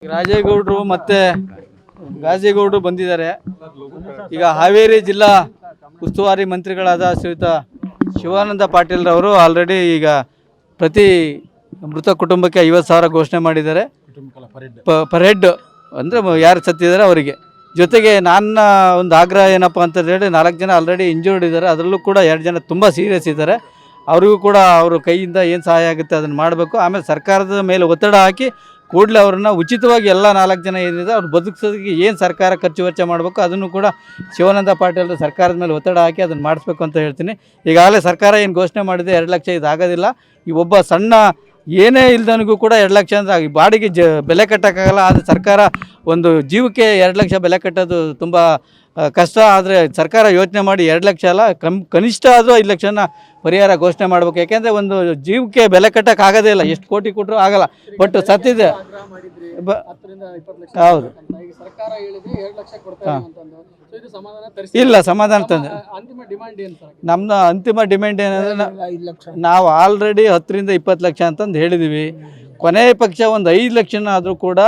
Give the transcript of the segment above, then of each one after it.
ರಾಜೇಗೌಡರು ಮತ್ತೆ ಗಾಜೇಗೌಡರು ಬಂದಿದ್ದಾರೆ. ಈಗ ಹಾವೇರಿ ಜಿಲ್ಲಾ ಉಸ್ತುವಾರಿ ಮಂತ್ರಿಗಳಾದ ಶ್ರೀಯುತ ಶಿವಾನಂದ ಪಾಟೀಲ್ರವರು ಆಲ್ರೆಡಿ ಈಗ ಪ್ರತಿ ಮೃತ ಕುಟುಂಬಕ್ಕೆ 50,000 ಘೋಷಣೆ ಮಾಡಿದ್ದಾರೆ. ಪರ್ ಹೆಡ್ ಅಂದರೆ ಯಾರು ಸತ್ತಿದ್ದಾರೆ ಅವರಿಗೆ. ಜೊತೆಗೆ ನನ್ನ ಒಂದು ಆಗ್ರಹ ಏನಪ್ಪ ಅಂತ ಹೇಳಿ 4 ಜನ ಆಲ್ರೆಡಿ ಇಂಜೂರ್ಡ್ ಇದ್ದಾರೆ. ಅದರಲ್ಲೂ ಕೂಡ 2 ಜನ ತುಂಬ ಸೀರಿಯಸ್ ಇದ್ದಾರೆ. ಅವರಿಗೂ ಕೂಡ ಅವ್ರ ಕೈಯಿಂದ ಏನು ಸಹಾಯ ಆಗುತ್ತೆ ಅದನ್ನು ಮಾಡಬೇಕು. ಆಮೇಲೆ ಸರ್ಕಾರದ ಮೇಲೆ ಒತ್ತಡ ಹಾಕಿ ಕೂಡಲೇ ಅವ್ರನ್ನ ಉಚಿತವಾಗಿ ಎಲ್ಲ 4 ಜನ ಏನಿದೆ ಅವ್ರು ಬದುಕಿಸೋದಕ್ಕೆ ಏನು ಸರ್ಕಾರ ಖರ್ಚು ವೆಚ್ಚ ಮಾಡಬೇಕು ಅದನ್ನು ಕೂಡ ಶಿವಾನಂದ ಪಾಟೀಲ್ ಸರ್ಕಾರದ ಮೇಲೆ ಒತ್ತಡ ಹಾಕಿ ಅದನ್ನು ಮಾಡಿಸ್ಬೇಕು ಅಂತ ಹೇಳ್ತೀನಿ. ಈಗಾಗಲೇ ಸರ್ಕಾರ ಏನು ಘೋಷಣೆ ಮಾಡಿದೆ 2 ಲಕ್ಷ ಇದಾಗೋದಿಲ್ಲ. ಈ ಒಬ್ಬ ಸಣ್ಣ ಏನೇ ಇಲ್ದನಿಗೂ ಕೂಡ 2 ಲಕ್ಷ ಅಂದರೆ ಬಾಡಿಗೆ ಬೆಲೆ ಕಟ್ಟೋಕ್ಕಾಗಲ್ಲ. ಆದರೆ ಸರ್ಕಾರ ಒಂದು ಜೀವಕ್ಕೆ 2 ಲಕ್ಷ ಬೆಲೆ ಕಟ್ಟೋದು ತುಂಬ ಕಷ್ಟ. ಆದರೆ ಸರ್ಕಾರ ಯೋಚನೆ ಮಾಡಿ 2 ಲಕ್ಷ ಅಲ್ಲ ಕನಿಷ್ಠ ಆದರೂ 5 ಲಕ್ಷನ ಪರಿಹಾರ ಘೋಷಣೆ ಮಾಡಬೇಕು. ಯಾಕೆಂದರೆ ಒಂದು ಜೀವಕ್ಕೆ ಬೆಲೆ ಕಟ್ಟೋಕ್ಕಾಗೋದೇ ಇಲ್ಲ, ಎಷ್ಟು ಕೋಟಿ ಕೊಟ್ಟರು ಆಗಲ್ಲ. ಬಟ್ ಸತ್ತಿದೆ. ಹೌದು, ಇಲ್ಲ ಸಮಾಧಾನ ತಂದೆ. ನಮ್ಮದು ಅಂತಿಮ ಡಿಮ್ಯಾಂಡ್ ಏನಂದರೆ ನಾವು ಆಲ್ರೆಡಿ 10 ರಿಂದ 20 ಲಕ್ಷ ಅಂತಂದು ಹೇಳಿದ್ದೀವಿ. ಕೊನೆಯ ಪಕ್ಷ ಒಂದು 5 ಲಕ್ಷನ ಆದರೂ ಕೂಡ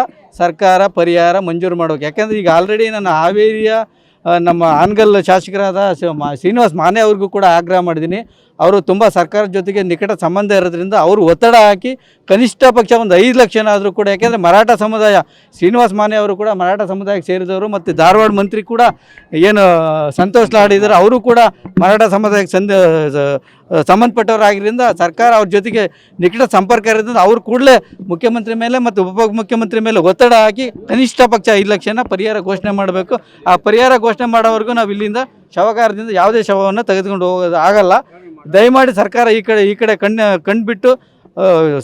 ಸರ್ಕಾರ ಪರಿಹಾರ ಮಂಜೂರು ಮಾಡಬೇಕು. ಯಾಕೆಂದರೆ ಈಗ ಆಲ್ರೆಡಿ ನಾನು ಹಾವೇರಿಯ ನಮ್ಮ ಹಾನಗಲ್ ಶಾಸಕರಾದ ಶ್ರೀನಿವಾಸ್ ಮಾನೆ ಅವ್ರಿಗೂ ಕೂಡ ಆಗ್ರಹ ಮಾಡಿದ್ದೀನಿ. ಅವರು ತುಂಬ ಸರ್ಕಾರದ ಜೊತೆಗೆ ನಿಕಟ ಸಂಬಂಧ ಇರೋದ್ರಿಂದ ಅವರು ಒತ್ತಡ ಹಾಕಿ ಕನಿಷ್ಠ ಪಕ್ಷ ಒಂದು 5 ಲಕ್ಷನಾದರೂ ಕೂಡ, ಯಾಕೆಂದರೆ ಮರಾಠ ಸಮುದಾಯ ಶ್ರೀನಿವಾಸ್ ಮಾನೆ ಅವರು ಕೂಡ ಮರಾಠ ಸಮುದಾಯಕ್ಕೆ ಸೇರಿದವರು. ಮತ್ತು ಧಾರವಾಡ ಮಂತ್ರಿ ಕೂಡ ಏನು ಸಂತೋಷ್ ಲಾಡ್ ಇದ್ದಾರೆ, ಅವರು ಕೂಡ ಮರಾಠ ಸಮುದಾಯಕ್ಕೆ ಸಂಬಂಧಪಟ್ಟವರಾಗಿದ್ದರಿಂದ ಸರ್ಕಾರ ಅವ್ರ ಜೊತೆಗೆ ನಿಕಟ ಸಂಪರ್ಕ ಇರೋದ್ರಿಂದ ಅವರು ಕೂಡಲೇ ಮುಖ್ಯಮಂತ್ರಿ ಮೇಲೆ ಮತ್ತು ಉಪಮುಖ್ಯಮಂತ್ರಿ ಮೇಲೆ ಒತ್ತಡ ಹಾಕಿ ಕನಿಷ್ಠ ಪಕ್ಷ 5 ಲಕ್ಷನ ಪರಿಹಾರ ಘೋಷಣೆ ಮಾಡಬೇಕು. ಆ ಪರಿಹಾರ ಘೋಷಣೆ ಮಾಡೋವರೆಗೂ ನಾವು ಇಲ್ಲಿಂದ ಶವಗಾರದಿಂದ ಯಾವುದೇ ಶವವನ್ನು ತೆಗೆದುಕೊಂಡು ಹೋಗೋದು ಆಗಲ್ಲ. ದಯಮಾಡಿ ಸರ್ಕಾರ ಈ ಕಡೆ ಕಣ್ಬಿಟ್ಟು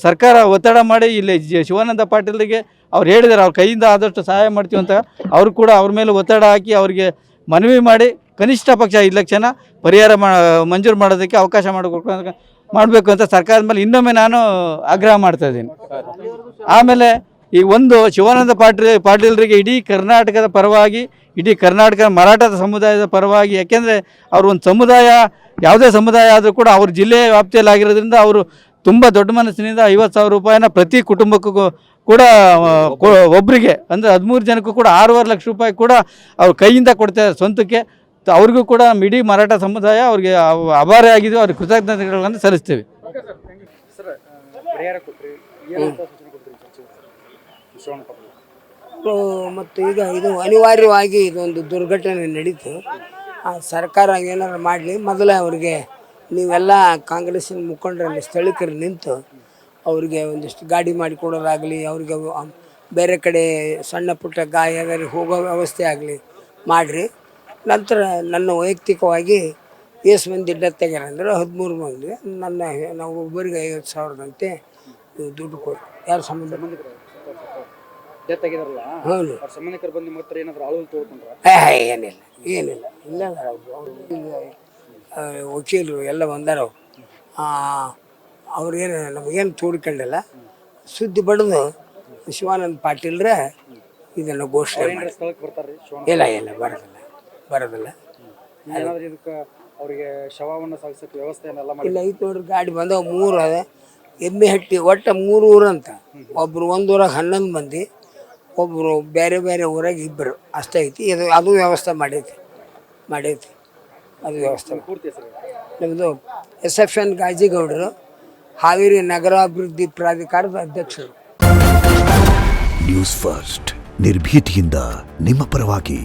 ಸರ್ಕಾರ ಒತ್ತಡ ಮಾಡಿ ಇಲ್ಲಿ ಶಿವಾನಂದ ಪಾಟೀಲ್ರಿಗೆ ಅವ್ರು ಹೇಳಿದ್ದಾರೆ ಅವ್ರ ಕೈಯಿಂದ ಆದಷ್ಟು ಸಹಾಯ ಮಾಡ್ತೀವಿ ಅಂತ. ಅವರು ಕೂಡ ಅವ್ರ ಮೇಲೆ ಒತ್ತಡ ಹಾಕಿ ಅವರಿಗೆ ಮನವಿ ಮಾಡಿ ಕನಿಷ್ಠ ಪಕ್ಷ 5 ಲಕ್ಷನ ಪರಿಹಾರ ಮಂಜೂರು ಮಾಡೋದಕ್ಕೆ ಅವಕಾಶ ಮಾಡಬೇಕು ಅಂತ ಸರ್ಕಾರದ ಮೇಲೆ ಇನ್ನೊಮ್ಮೆ ನಾನು ಆಗ್ರಹ ಮಾಡ್ತಾಯಿದ್ದೀನಿ. ಆಮೇಲೆ ಈ ಒಂದು ಶಿವಾನಂದ ಪಾಟೀಲ್ರಿಗೆ ಇಡೀ ಕರ್ನಾಟಕದ ಪರವಾಗಿ, ಇಡೀ ಕರ್ನಾಟಕ ಮರಾಠದ ಸಮುದಾಯದ ಪರವಾಗಿ, ಯಾಕೆಂದರೆ ಅವರು ಒಂದು ಸಮುದಾಯ, ಯಾವುದೇ ಸಮುದಾಯ ಆದರೂ ಕೂಡ ಅವ್ರ ಜಿಲ್ಲೆಯ ವ್ಯಾಪ್ತಿಯಲ್ಲಿ ಆಗಿರೋದ್ರಿಂದ ಅವರು ತುಂಬ ದೊಡ್ಡ ಮನಸ್ಸಿನಿಂದ 50,000 ರೂಪಾಯಿನ ಪ್ರತಿ ಕುಟುಂಬಕ್ಕೂ ಕೂಡ ಒಬ್ಬರಿಗೆ ಅಂದರೆ 13 ಜನಕ್ಕೂ ಕೂಡ 6.5 ಲಕ್ಷ ರೂಪಾಯಿ ಕೂಡ ಅವ್ರ ಕೈಯಿಂದ ಕೊಡ್ತಾರೆ ಸ್ವಂತಕ್ಕೆ. ಅವ್ರಿಗೂ ಕೂಡ ಇಡೀ ಮರಾಠ ಸಮುದಾಯ ಅವ್ರಿಗೆ ಆಭಾರಿ ಆಗಿದ್ದು ಅವ್ರಿಗೆ ಕೃತಜ್ಞತೆಗಳನ್ನು ಸಲ್ಲಿಸ್ತೀವಿ. ಮತ್ತು ಈಗ ಇದು ಅನಿವಾರ್ಯವಾಗಿ ಇದೊಂದು ದುರ್ಘಟನೆ ನಡೀತು. ಸರ್ಕಾರ ಏನಾರು ಮಾಡಲಿ. ಮೊದಲೇ ಅವ್ರಿಗೆ ನೀವೆಲ್ಲ ಕಾಂಗ್ರೆಸ್ಸಿನ ಮುಖಂಡರಲ್ಲಿ ಸ್ಥಳೀಕರು ನಿಂತು ಅವರಿಗೆ ಒಂದಿಷ್ಟು ಗಾಡಿ ಮಾಡಿಕೊಡೋದಾಗಲಿ, ಅವ್ರಿಗೆ ಬೇರೆ ಕಡೆ ಸಣ್ಣ ಪುಟ್ಟ ಗಾಯಗಾರಿ ಹೋಗೋ ವ್ಯವಸ್ಥೆ ಆಗಲಿ ಮಾಡಿರಿ. ನಂತರ ನನ್ನ ವೈಯಕ್ತಿಕವಾಗಿ ಎಷ್ಟು ಮಂದಿ ಡೆತ್ ಆಗ್ಯಾರ ಅಂದರೆ 13 ಮಂದಿ. ನಾವು ಒಬ್ಬರಿಗೆ 50,000ದಂತೆ ದುಡ್ಡು ಕೊಡಿ. ಯಾರು ಸಂಬಂಧ ಏನಿಲ್ಲ ಇಲ್ಲ ವಕೀಲರು ಎಲ್ಲ ಬಂದಾರ. ಅವ್ರಿಗೇನು ನಮಗೇನು ತೋಡ್ಕೊಂಡಿಲ್ಲ. ಸುದ್ದಿ ಬಡ್ದು ಶಿವಾನಂದ ಪಾಟೀಲ್ರೆ ಇದನ್ನು ಘೋಷಣೆ ಮಾಡಿ. ಇಲ್ಲ ಬರೋದಿಲ್ಲ. ಅವರಿಗೆ ಶವವನ್ನು ಸಾಗಿಸೋಕ್ಕೆ ವ್ಯವಸ್ಥೆ ಇಲ್ಲ ಐತೆ ನೋಡ್ರಿ. ಗಾಡಿ ಬಂದವು 3 ಅದ ಎಮ್ಮೆ ಹಟ್ಟಿ ಒಟ್ಟು 3 ಊರಂತ. ಒಬ್ಬರು ಒಂದು ಊರಾಗ 11 ಮಂದಿ, ಒಬ್ಬರು ಬೇರೆ ಬೇರೆ ಊರಾಗ 2 ಅಷ್ಟೇ ಐತಿ. ಅದು ವ್ಯವಸ್ಥೆ ಮಾಡೈತಿ ಅದು ವ್ಯವಸ್ಥೆ. ನಮ್ಮದು SFN ಗಾಜಿಗೌಡರು, ಹಾವೇರಿ ನಗರಾಭಿವೃದ್ಧಿ ಪ್ರಾಧಿಕಾರದ ಅಧ್ಯಕ್ಷರು. ನ್ಯೂಸ್ ಫಸ್ಟ್ ನಿರ್ಭೀತಿಯಿಂದ ನಿಮ್ಮ ಪರವಾಗಿ.